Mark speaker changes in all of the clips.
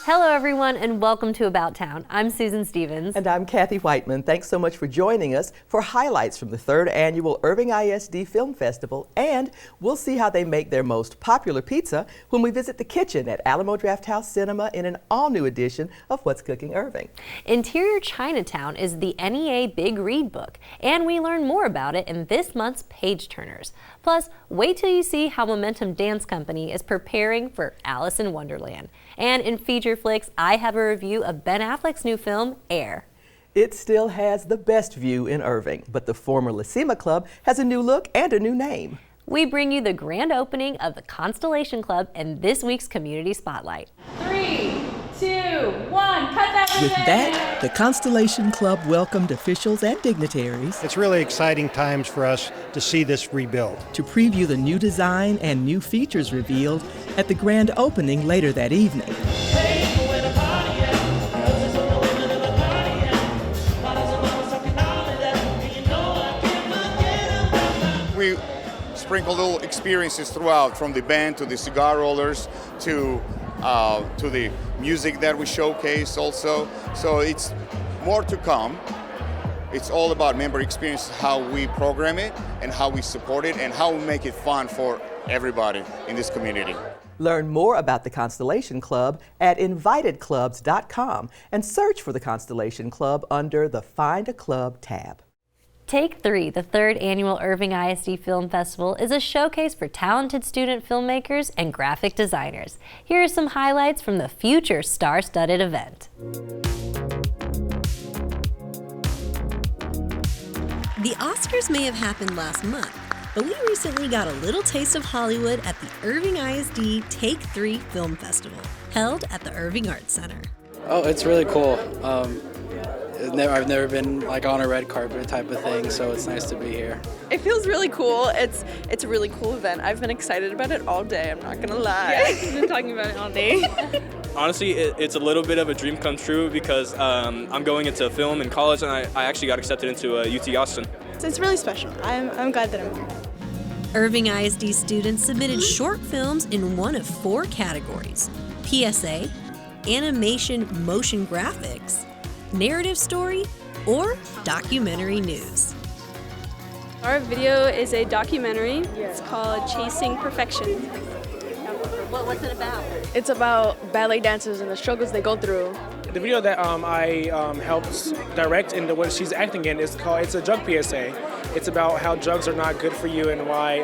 Speaker 1: Hello everyone and welcome to About Town. I'm Susan Stevens.
Speaker 2: And I'm Kathy Whiteman. Thanks so much for joining us for highlights from the 3rd annual Irving ISD Film Festival, and we'll see how they make their most popular pizza when we visit the kitchen at Alamo Drafthouse Cinema in an all-new edition of What's Cooking Irving.
Speaker 1: Interior Chinatown is the NEA Big Read book, and we learn more about it in this month's PageTurners. Plus, wait till you see how Momentum Dance Company is preparing for Alice in Wonderland. And in Feature Flix, I have a review of Ben Affleck's new film, Air.
Speaker 2: It still has the best view in Irving, but the former Lacima Club has a new look and a new name.
Speaker 1: We bring you the grand opening of the Constellation Club in this week's Community Spotlight.
Speaker 3: 3, 2, 1, cut that
Speaker 2: With that, the Constellation Club welcomed officials and dignitaries.
Speaker 4: It's really exciting times for us to see this rebuild.
Speaker 2: To preview the new design and new features revealed at the grand opening later that evening.
Speaker 5: We sprinkle little experiences throughout, from the band to the cigar rollers to the music that we showcase also. So it's more to come. It's all about member experience, how we program it and how we support it and how we make it fun for everybody in this community.
Speaker 2: Learn more about the Constellation Club at invitedclubs.com and search for the Constellation Club under the Find a Club tab.
Speaker 1: Take 3, the 3rd annual Irving ISD Film Festival, is a showcase for talented student filmmakers and graphic designers. Here are some highlights from the future star-studded event.
Speaker 6: The Oscars may have happened last month, but we recently got a little taste of Hollywood at the Irving ISD Take 3 Film Festival, held at the Irving Arts Center.
Speaker 7: Oh, it's really cool. I've never been like on a red carpet type of thing, so it's nice to be here.
Speaker 8: It feels really cool. It's a really cool event. I've been excited about it all day, I'm not gonna lie.
Speaker 9: I've been talking about it all day.
Speaker 10: Honestly, it's a little bit of a dream come true because I'm going into film in college, and I actually got accepted into UT Austin.
Speaker 9: It's really special. I'm glad that I'm here.
Speaker 6: Irving ISD students submitted short films in one of 4 categories: PSA, animation motion graphics, narrative story, or documentary news.
Speaker 9: Our video is a documentary. It's called Chasing Perfection.
Speaker 1: What's it about?
Speaker 9: It's about ballet dancers and the struggles they go through.
Speaker 11: The video that I helped direct and the one she's acting in it's a drug PSA. It's about how drugs are not good for you and why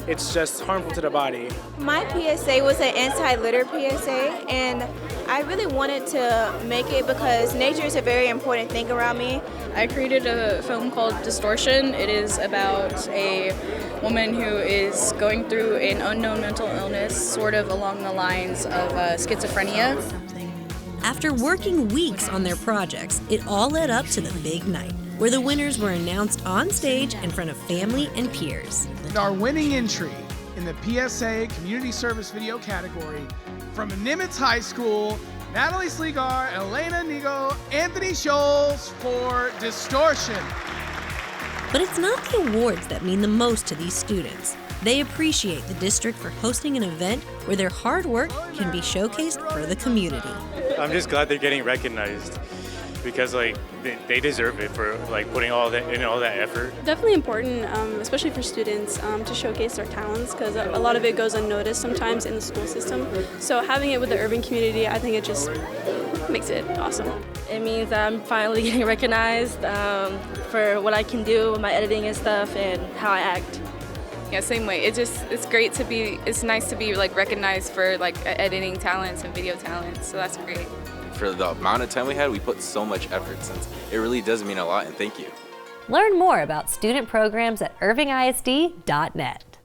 Speaker 11: it's just harmful to the body.
Speaker 12: My PSA was an anti-litter PSA, and I really wanted to make it because nature is a very important thing around me.
Speaker 13: I created a film called Distortion. It is about a woman who is going through an unknown mental illness, sort of along the lines of schizophrenia.
Speaker 6: After working weeks on their projects, it all led up to the big night, where the winners were announced on stage in front of family and peers.
Speaker 14: Our winning entry in the PSA Community Service Video category from Nimitz High School, Natalie Sleegar, Elena Nigo, Anthony Scholes for Distortion.
Speaker 6: But it's not the awards that mean the most to these students. They appreciate the district for hosting an event where their hard work can be showcased for the community.
Speaker 15: I'm just glad they're getting recognized because they deserve it for putting all that effort.
Speaker 9: Definitely important, especially for students, to showcase their talents because a lot of it goes unnoticed sometimes in the school system. So having it with the Irving community, I think it just makes it awesome.
Speaker 16: It means I'm finally getting recognized for what I can do with my editing and stuff and how I act.
Speaker 17: Yeah, same way. It's nice to be recognized for editing talents and video talents. So that's great.
Speaker 18: For the amount of time we had, we put so much effort since it really does mean a lot, and thank you.
Speaker 1: Learn more about student programs at irvingisd.net.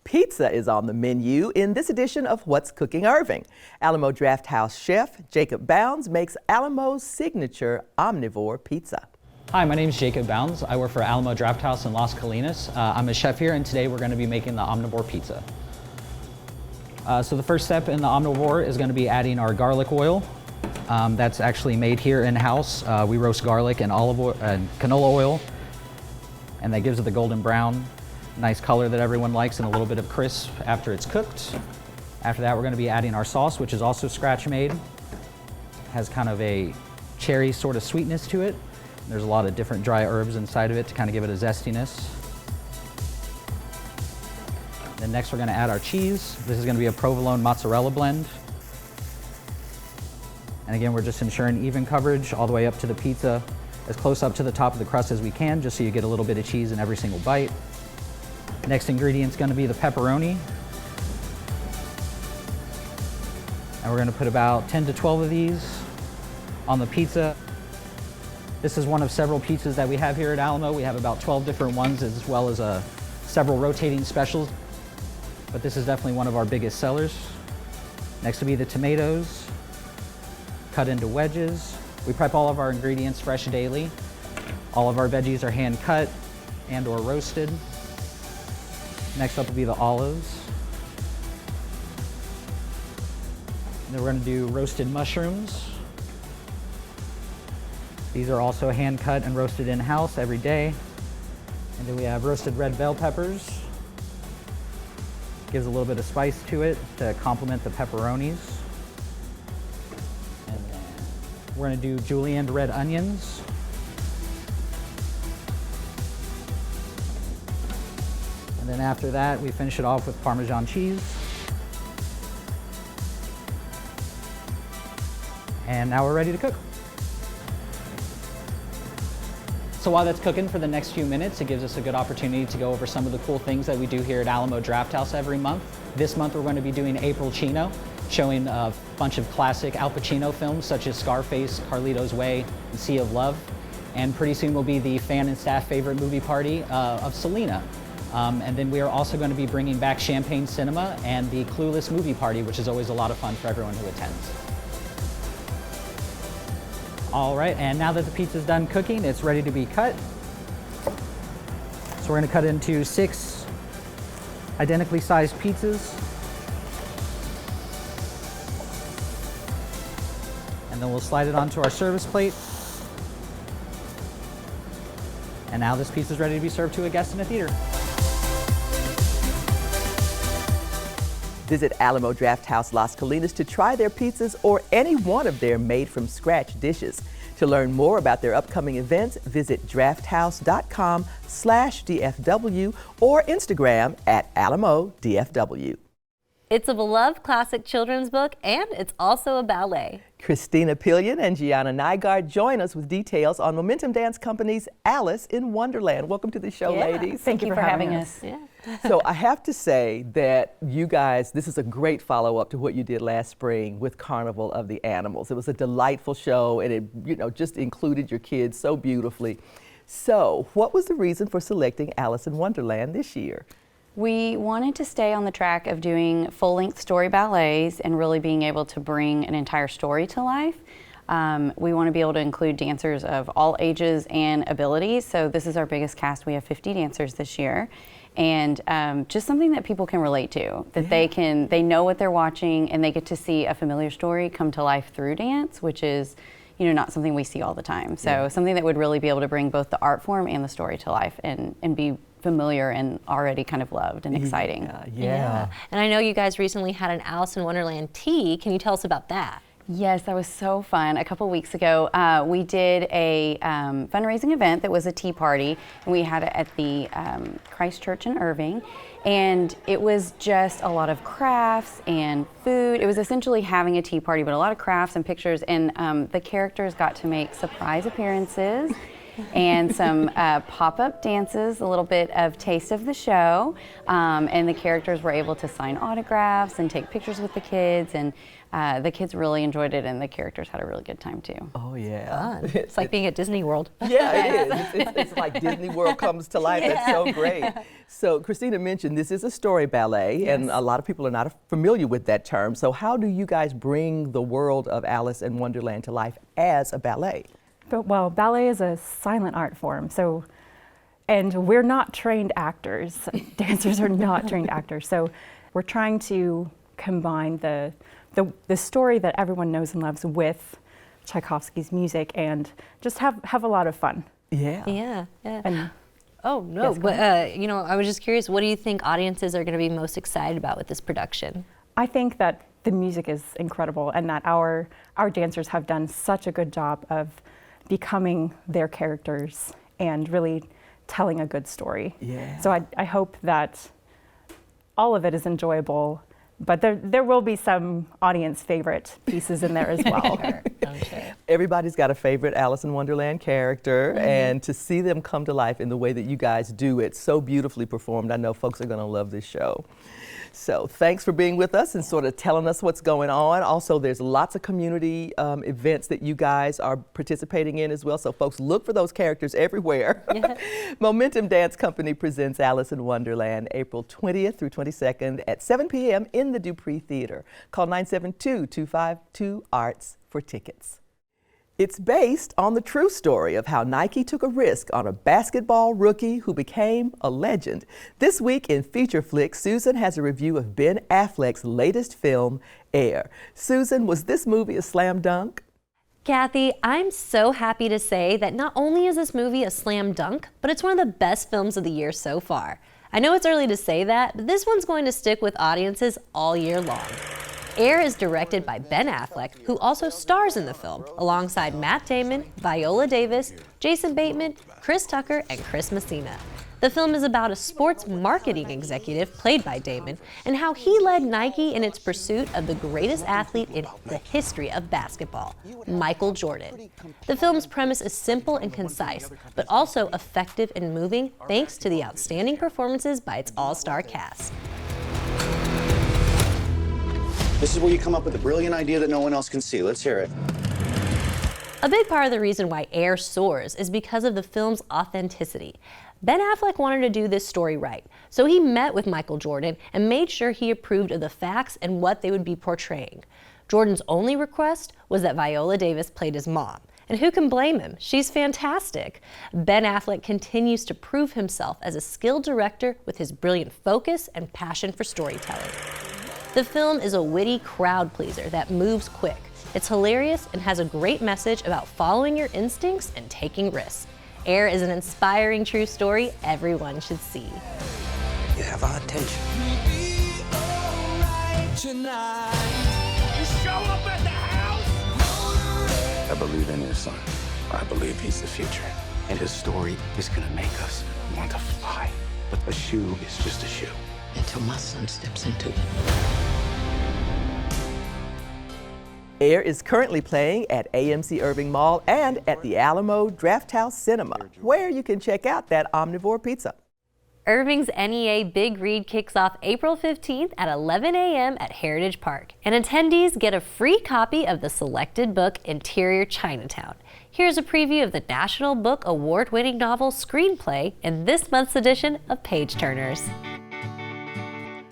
Speaker 2: Pizza is on the menu in this edition of What's Cooking Irving. Alamo Drafthouse chef Jacob Bounds makes Alamo's signature omnivore pizza.
Speaker 19: Hi, my name is Jacob Bounds. I work for Alamo Drafthouse in Las Colinas. I'm a chef here, and today we're going to be making the omnivore pizza. So the first step in the omnivore is going to be adding our garlic oil. That's actually made here in-house. We roast garlic and olive oil and canola oil, and that gives it the golden brown, nice color that everyone likes, and a little bit of crisp after it's cooked. After that, we're going to be adding our sauce, which is also scratch made. has kind of a cherry sort of sweetness to it. There's a lot of different dry herbs inside of it to kind of give it a zestiness. Then next we're going to add our cheese. This is going to be a provolone mozzarella blend. And again, we're just ensuring even coverage all the way up to the pizza, as close up to the top of the crust as we can, just so you get a little bit of cheese in every single bite. Next ingredient's going to be the pepperoni. And we're going to put about 10 to 12 of these on the pizza. This is one of several pizzas that we have here at Alamo. We have about 12 different ones, as well as several rotating specials. But this is definitely one of our biggest sellers. Next will be the tomatoes, cut into wedges. We prep all of our ingredients fresh daily. All of our veggies are hand cut and or roasted. Next up will be the olives. And then we're going to do roasted mushrooms. These are also hand cut and roasted in-house every day. And then we have roasted red bell peppers. Gives a little bit of spice to it to complement the pepperonis. And then we're going to do julienne red onions. And then after that, we finish it off with Parmesan cheese. And now we're ready to cook. So while that's cooking for the next few minutes, it gives us a good opportunity to go over some of the cool things that we do here at Alamo Drafthouse every month. This month we're going to be doing April Chino, showing a bunch of classic Al Pacino films such as Scarface, Carlito's Way, and Sea of Love. And pretty soon will be the fan and staff favorite movie party of Selena. And then we are also going to be bringing back Champagne Cinema and the Clueless movie party, which is always a lot of fun for everyone who attends. All right, and now that the pizza's done cooking, it's ready to be cut. So we're gonna cut into 6 identically sized pizzas. And then we'll slide it onto our service plate. And now this pizza's ready to be served to a guest in a theater.
Speaker 2: Visit Alamo Drafthouse Las Colinas to try their pizzas or any one of their made-from-scratch dishes. To learn more about their upcoming events, visit drafthouse.com/DFW or Instagram @AlamoDFW.
Speaker 1: It's a beloved classic children's book, and it's also a ballet.
Speaker 2: Christina Pillion and Gianna Nygaard join us with details on Momentum Dance Company's Alice in Wonderland. Welcome to the show, ladies.
Speaker 20: Thank you for having us.
Speaker 1: Yeah.
Speaker 2: So I have to say that you guys, this is a great follow-up to what you did last spring with Carnival of the Animals. It was a delightful show, and it just included your kids so beautifully. So what was the reason for selecting Alice in Wonderland this year?
Speaker 20: We wanted to stay on the track of doing full-length story ballets and really being able to bring an entire story to life. We want to be able to include dancers of all ages and abilities. So this is our biggest cast. We have 50 dancers this year. And just something that people can relate to, that they know what they're watching, and they get to see a familiar story come to life through dance, which is not something we see all the time. So something that would really be able to bring both the art form and the story to life and be familiar and already kind of loved and exciting.
Speaker 1: Yeah. And I know you guys recently had an Alice in Wonderland tea. Can you tell us about that?
Speaker 20: Yes, that was so fun. A couple weeks ago, we did a fundraising event that was a tea party, and we had it at the Christ Church in Irving. And it was just a lot of crafts and food. It was essentially having a tea party, but a lot of crafts and pictures. And the characters got to make surprise appearances and some pop-up dances, a little bit of taste of the show. And the characters were able to sign autographs and take pictures with the kids. And the kids really enjoyed it, and the characters had a really good time too.
Speaker 2: Oh yeah,
Speaker 1: fun. It's like being at Disney World.
Speaker 2: Yeah, it is. It's like Disney World comes to life. That's so great. So Christina mentioned this is a story ballet, and a lot of people are not familiar with that term. So how do you guys bring the world of Alice in Wonderland to life as a ballet?
Speaker 21: Well, ballet is a silent art form, and we're not trained actors. Dancers are not trained actors, so we're trying to combine the story that everyone knows and loves with Tchaikovsky's music and just have a lot of fun.
Speaker 1: Yeah.
Speaker 21: And,
Speaker 1: oh no,
Speaker 21: yes,
Speaker 1: but I was just curious, what do you think audiences are going to be most excited about with this production?
Speaker 21: I think that the music is incredible, and that our dancers have done such a good job of becoming their characters and really telling a good story.
Speaker 2: Yeah.
Speaker 21: So I hope that all of it is enjoyable, but there will be some audience favorite pieces in there as well.
Speaker 2: Everybody's got a favorite Alice in Wonderland character, and to see them come to life in the way that you guys do it, so beautifully performed, I know folks are going to love this show. So thanks for being with us and sort of telling us what's going on. Also, there's lots of community events that you guys are participating in as well, so folks, look for those characters everywhere. Yeah. Momentum Dance Company presents Alice in Wonderland April 20th through 22nd at 7 p.m. in the Dupree Theater. Call 972-252-ARTS for tickets. It's based on the true story of how Nike took a risk on a basketball rookie who became a legend. This week in Feature Flix, Susan has a review of Ben Affleck's latest film, Air. Susan, was this movie a slam dunk?
Speaker 1: Kathy, I'm so happy to say that not only is this movie a slam dunk, but it's one of the best films of the year so far. I know it's early to say that, but this one's going to stick with audiences all year long. Air is directed by Ben Affleck, who also stars in the film, alongside Matt Damon, Viola Davis, Jason Bateman, Chris Tucker, and Chris Messina. The film is about a sports marketing executive, played by Damon, and how he led Nike in its pursuit of the greatest athlete in the history of basketball, Michael Jordan. The film's premise is simple and concise, but also effective and moving thanks to the outstanding performances by its all-star cast.
Speaker 3: This is where you come up with a brilliant idea that no one else can see. Let's hear it.
Speaker 1: A big part of the reason why Air soars is because of the film's authenticity. Ben Affleck wanted to do this story right, so he met with Michael Jordan and made sure he approved of the facts and what they would be portraying. Jordan's only request was that Viola Davis played his mom. And who can blame him? She's fantastic. Ben Affleck continues to prove himself as a skilled director with his brilliant focus and passion for storytelling. The film is a witty crowd pleaser that moves quick. It's hilarious and has a great message about following your instincts and taking risks. Air is an inspiring true story everyone should see.
Speaker 3: You have our attention. I believe in your son. I believe he's the future. And his story is gonna make us want to fly. But a shoe is just a shoe. Until my son steps into it.
Speaker 2: Air is currently playing at AMC Irving Mall and at the Alamo Drafthouse Cinema, where you can check out that omnivore pizza.
Speaker 1: Irving's NEA Big Read kicks off April 15th at 11 a.m. at Heritage Park, and attendees get a free copy of the selected book Interior Chinatown. Here's a preview of the National Book Award-winning novel screenplay in this month's edition of PageTurners.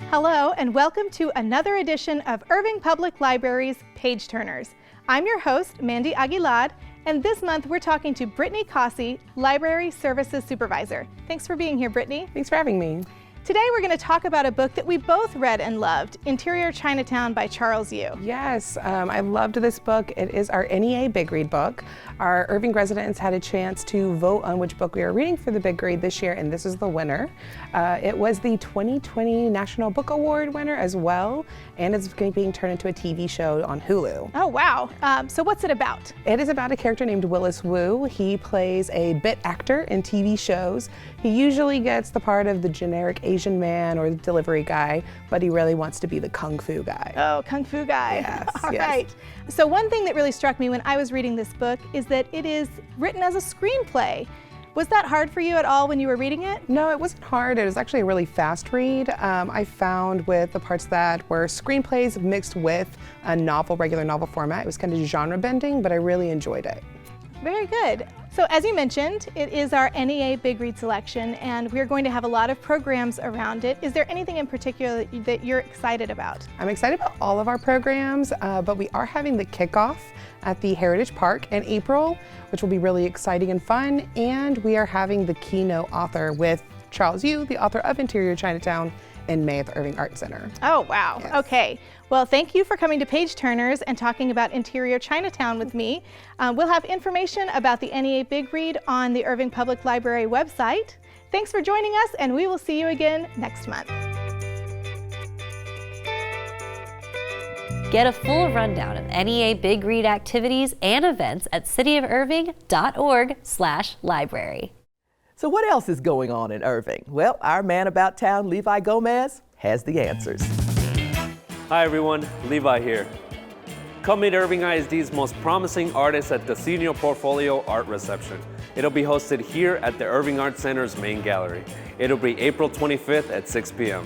Speaker 22: Hello, and welcome to another edition of Irving Public Library's PageTurners. I'm your host, Mandy Aguilar, and this month we're talking to Brittany Cossey, Library Services Supervisor. Thanks for being here, Brittany.
Speaker 23: Thanks for having me.
Speaker 22: Today we're going to talk about a book that we both read and loved, Interior Chinatown by Charles Yu.
Speaker 23: Yes, I loved this book. It is our NEA Big Read book. Our Irving residents had a chance to vote on which book we are reading for the Big Read this year, and this is the winner. It was the 2020 National Book Award winner as well, and it's being turned into a TV show on Hulu.
Speaker 22: Oh, wow. So what's it about?
Speaker 23: It is about a character named Willis Wu. He plays a bit actor in TV shows. He usually gets the part of the generic Asian man or the delivery guy, but he really wants to be the Kung Fu guy.
Speaker 22: Oh, Kung Fu guy.
Speaker 23: Yes,
Speaker 22: All right. So one thing that really struck me when I was reading this book is that it is written as a screenplay. Was that hard for you at all when you were reading it?
Speaker 23: No, it wasn't hard. It was actually a really fast read. I found with the parts that were screenplays mixed with a novel, regular novel format, it was kind of genre bending, but I really enjoyed it.
Speaker 22: Very good. So as you mentioned, it is our NEA Big Read selection, and we're going to have a lot of programs around it. Is there anything in particular that you're excited about?
Speaker 23: I'm excited about all of our programs, but we are having the kickoff at the Heritage Park in April, which will be really exciting and fun, and we are having the keynote author with Charles Yu, the author of Interior Chinatown, in May at the Irving Art Center.
Speaker 22: Oh, wow. Yes. Okay. Well, thank you for coming to PageTurners and talking about Interior Chinatown with me. We'll have information about the NEA Big Read on the Irving Public Library website. Thanks for joining us, and we will see you again next month.
Speaker 1: Get a full rundown of NEA Big Read activities and events at cityofirving.org/library.
Speaker 2: So what else is going on in Irving? Well, our man about town, Levi Gomez, has the answers.
Speaker 4: Hi everyone, Levi here. Come meet Irving ISD's most promising artists at the Senior Portfolio Art Reception. It'll be hosted here at the Irving Art Center's main gallery. It'll be April 25th at 6 p.m.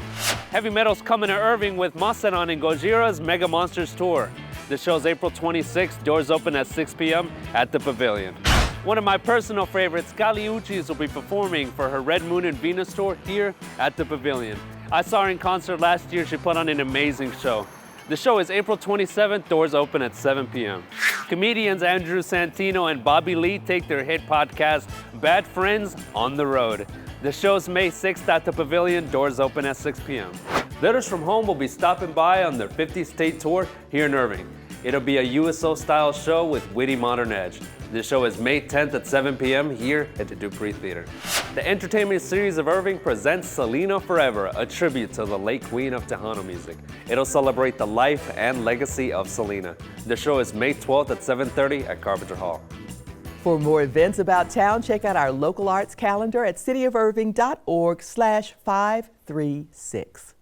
Speaker 4: Heavy metal's coming to Irving with Mastodon and Gojira's Mega Monsters Tour. The show's April 26th, doors open at 6 p.m. at the Pavilion. One of my personal favorites, Kali Uchis, will be performing for her Red Moon and Venus tour here at the Pavilion. I saw her in concert last year. She put on an amazing show. The show is April 27th, doors open at 7 p.m. Comedians Andrew Santino and Bobby Lee take their hit podcast, Bad Friends, on the road. The show's May 6th at the Pavilion, doors open at 6 p.m. Letters from Home will be stopping by on their 50-state tour here in Irving. It'll be a USO-style show with witty modern edge. The show is May 10th at 7 p.m. here at the Dupree Theater. The Entertainment Series of Irving presents Selena Forever, a tribute to the late queen of Tejano music. It'll celebrate the life and legacy of Selena. The show is May 12th at 7:30 at Carpenter Hall.
Speaker 2: For more events about town, check out our local arts calendar at cityofirving.org/536.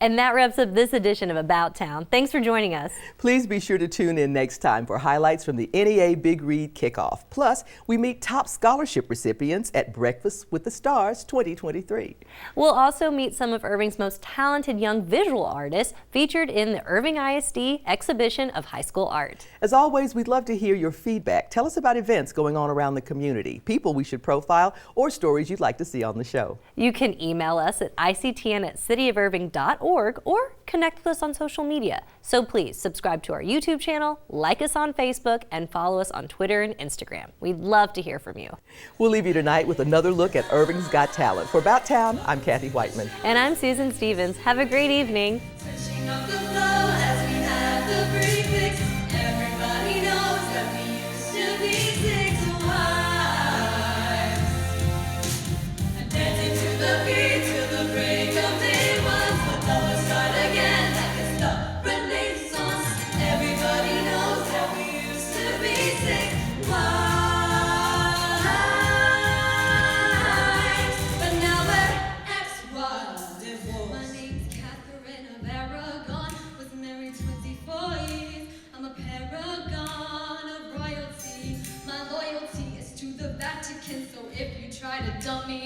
Speaker 1: And that wraps up this edition of About Town. Thanks for joining us.
Speaker 2: Please be sure to tune in next time for highlights from the NEA Big Read kickoff. Plus, we meet top scholarship recipients at Breakfast with the Stars 2023.
Speaker 1: We'll also meet some of Irving's most talented young visual artists featured in the Irving ISD exhibition of high school art.
Speaker 2: As always, we'd love to hear your feedback. Tell us about events going on around the community, people we should profile, or stories you'd like to see on the show.
Speaker 1: You can email us at ictn@cityofirving.org or connect with us on social media. So please subscribe to our YouTube channel, like us on Facebook, and follow us on Twitter and Instagram. We'd love to hear from you.
Speaker 2: We'll leave you tonight with another look at Irving's Got Talent. For About Town, I'm Kathy Whiteman.
Speaker 1: And I'm Susan Stevens. Have a great evening.
Speaker 5: So if you try to dump me,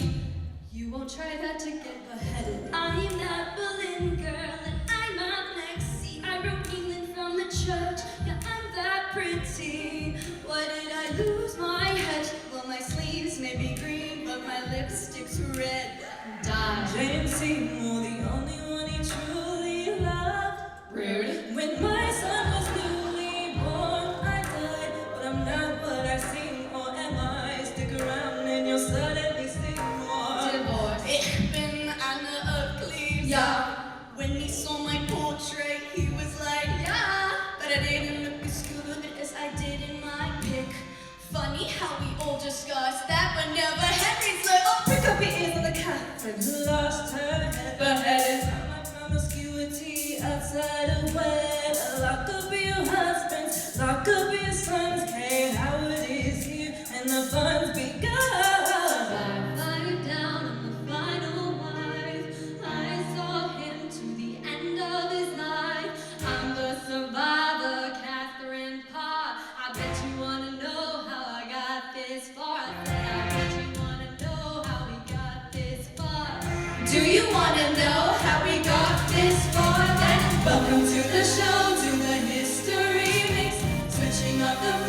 Speaker 5: you won't try that to get beheaded. I'm that Berlin girl and I'm up next. See, I wrote England from the church. Yeah, I'm that pretty. Why did I lose my head? Well, my sleeves may be green, but my lipstick's red. James Seymour, the only one he truly loved. Rude. When my son was newly born, I died, but I'm not what I seem, or am I? Around and you'll suddenly see more. Divorce. Ich bin eine acclaimed. Yeah. When he saw my portrait, he was like, yeah. But I didn't look as good as I did in my pic. Funny how we all discussed that, but never Henry's like, oh, pick up your ears on the Catherine who lost her head. Beheaded. My promiscuity outside of wed. Lock up your husbands, lock up your sons. Hey, Howard is here, and the fun's begun. Five down on the final wife. I saw him to the end of his life. I'm the survivor, Catherine Parr. I bet you wanna know how I got this far. I bet you wanna know how we got this far. Do you wanna know how we got this far? Then welcome to the show, to the history mix, switching up the